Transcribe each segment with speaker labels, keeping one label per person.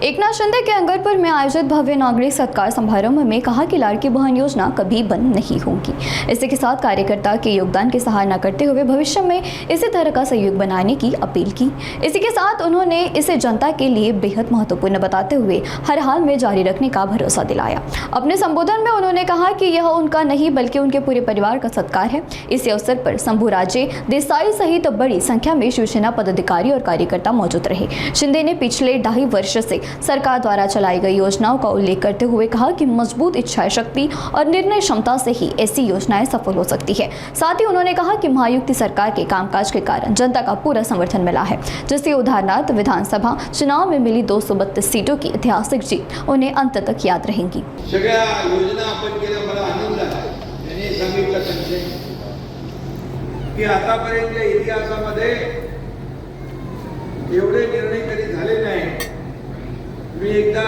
Speaker 1: एकनाथ शिंदे के अंगरपुर में आयोजित भव्य नागरिक सत्कार समारोह में कहा कि लाड़की बहन योजना कभी बंद नहीं होगी। इसी के साथ कार्यकर्ता के योगदान की सराहना करते हुए भविष्य में इसी तरह का सहयोग बनाने की अपील की। इसी के साथ उन्होंने इसे जनता के लिए बेहद महत्वपूर्ण बताते हुए हर हाल में जारी रखने का भरोसा दिलाया। अपने संबोधन में उन्होंने कहा कि यह उनका नहीं बल्कि उनके पूरे परिवार का सत्कार है। इस अवसर पर शंभू राजे देसाई सहित बड़ी संख्या में शिवसेना पदाधिकारी और कार्यकर्ता मौजूद रहे। शिंदे ने पिछले 2.5 वर्ष से सरकार द्वारा चलाई गई योजनाओं का उल्लेख करते हुए कहा कि मजबूत इच्छा शक्ति और निर्णय क्षमता से ही ऐसी योजनाएं सफल हो सकती है। साथ ही उन्होंने कहा कि महायुति सरकार के कामकाज के कारण जनता का पूरा समर्थन मिला है, जिससे उदाहरणार्थ विधानसभा चुनाव में मिली 232 सीटों की ऐतिहासिक जीत उन्हें अंत तक याद रहेंगी।
Speaker 2: सगळ्या योजना आपण केल्या, मला आनंद आहे। त्यांनी सांगितलं त्यांचे की आतापर्यंत इतिहासामध्ये एवढे निर्णय कधी झाले नाही। मी एकदा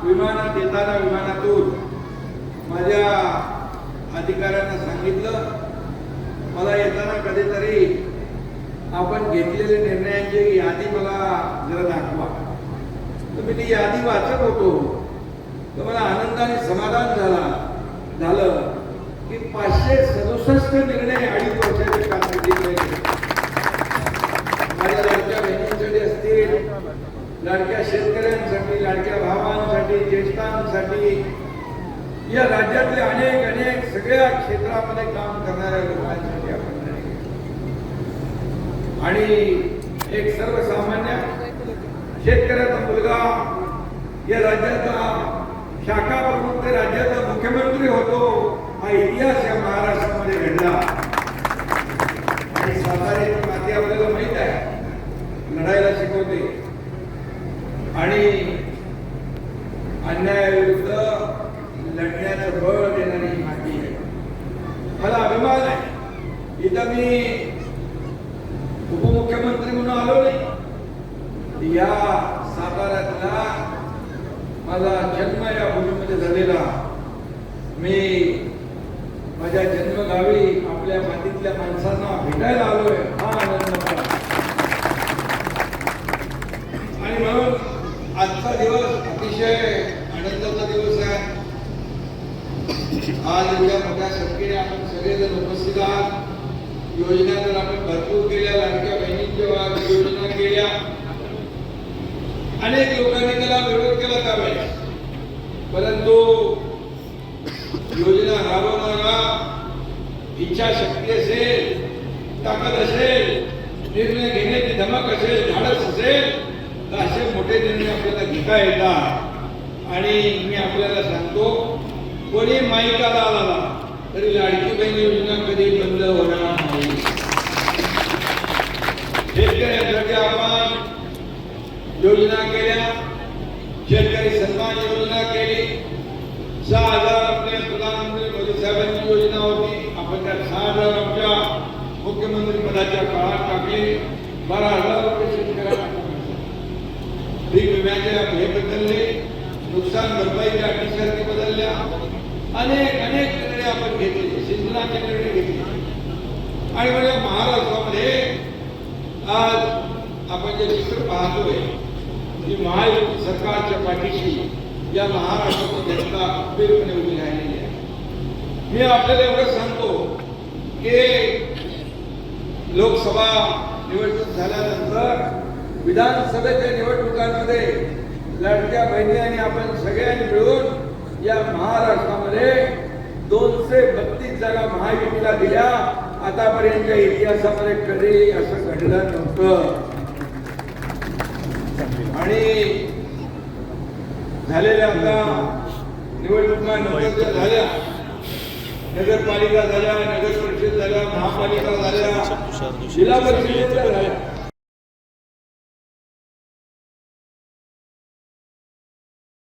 Speaker 2: विमानात येताना विमानातून माझ्या अधिकाऱ्यांना सांगितलं, मला येताना कधीतरी आपण घेतलेले निर्णयांची यादी मला जरा दाखवा। तर मी ती यादी वाचत होतो तर मला आनंदाने समाधान झालं की 567 निर्णय 2.5 वर्षाच्या कालावधीत माझ्या लाडक्या बहिणींसाठी असतील, लाडक्या शेतकऱ्यांसाठी, लाडक्या भावांसाठी, ज्येष्ठांसाठी, या राज्यातले अनेक सगळ्या क्षेत्रामध्ये काम करणाऱ्या लोकांसाठी आपण आणि एक सर्वसामान्य शेतकऱ्याचा मुलगा या राज्याचा शाखा प्रमुख ते राज्याचा मुख्यमंत्री होतो, हा इतिहास या महाराष्ट्रामध्ये घडला। आणि साताऱ्याची माती आपल्याला माहित आहे, लढायला शिकवते आणि अन्यायाविरुद्ध लढण्याचं बळ देणारी माती आहे। मला अभिमान आहे, इथं मी उपमुख्यमंत्री म्हणून आलो नाही। या साताऱ्यातला माझा जन्म या भूमीमध्ये झालेला, मी माझ्या जन्मगावी आपल्या मातीतल्या माणसांना भेटायला आलोय, हा आनंद मला। आणि म्हणून आजचा दिवस अतिशय आनंदाचा दिवस आहे। आज एवढ्या मोठ्या संख्येने आपण सगळेजण उपस्थित आहात। योजना तर आपण भरपूर केल्या, लाडक्या बहिणींच्या योजना केल्या, अनेक लोकांनी त्याला विरोध केला त्यावेळेस, परंतु योजना राबवणारा इच्छाशक्ती असेल, ताकद असेल, निर्णय घेण्याची धमक असेल, धाडस असेल, तर असे मोठे निर्णय आपल्याला घेता येतात। आणि मी आपल्याला सांगतो, कोणी माईकाला आला तरी लाडकी बहीण योजना कधी बंद होणार नाही। शेतकऱ्यांसाठी आपण योजना केल्या, शेतकरी सन्मान योजना केली, 6,000 आपल्या प्रधानमंत्री मोदी साहेबांची योजना होती, आपण त्या 6,000 आमच्या मुख्यमंत्री पदाच्या काळात टाकले। 12,000 रुपये शेतकऱ्यांना पीक विम्याचे हे बदलले, नुकसान भरपाईच्या अटी शर्ती बदलल्या, अनेक निर्णय आपण घेतले, सिंचनाचे निर्णय घेतले। आणि म्हणजे महाराष्ट्रामध्ये आज आपण जे चित्र पाहतोय की महायुती सरकारच्या पाठीशी या महाराष्ट्राची जनता खंबीरपणे उभी राहिलेली आहे। मी आपल्याला एवढं सांगतो की लोकसभा निवडणूक झाल्यानंतर विधानसभेच्या निवडणुकांमध्ये लाडक्या बहिणी आणि आपण सगळ्यांनी मिळून या महाराष्ट्रामध्ये 232 जागा महायुतीला दिल्या। आतापर्यंतच्या इतिहासामध्ये कधी असं घडलं नव्हतं। आणि झालेल्या आता निवडणुका नंतर झाल्या, नगरपालिका झाल्या, नगर परिषद झाल्या, महापालिका झाल्या, जिल्हा परिषद झाल्या,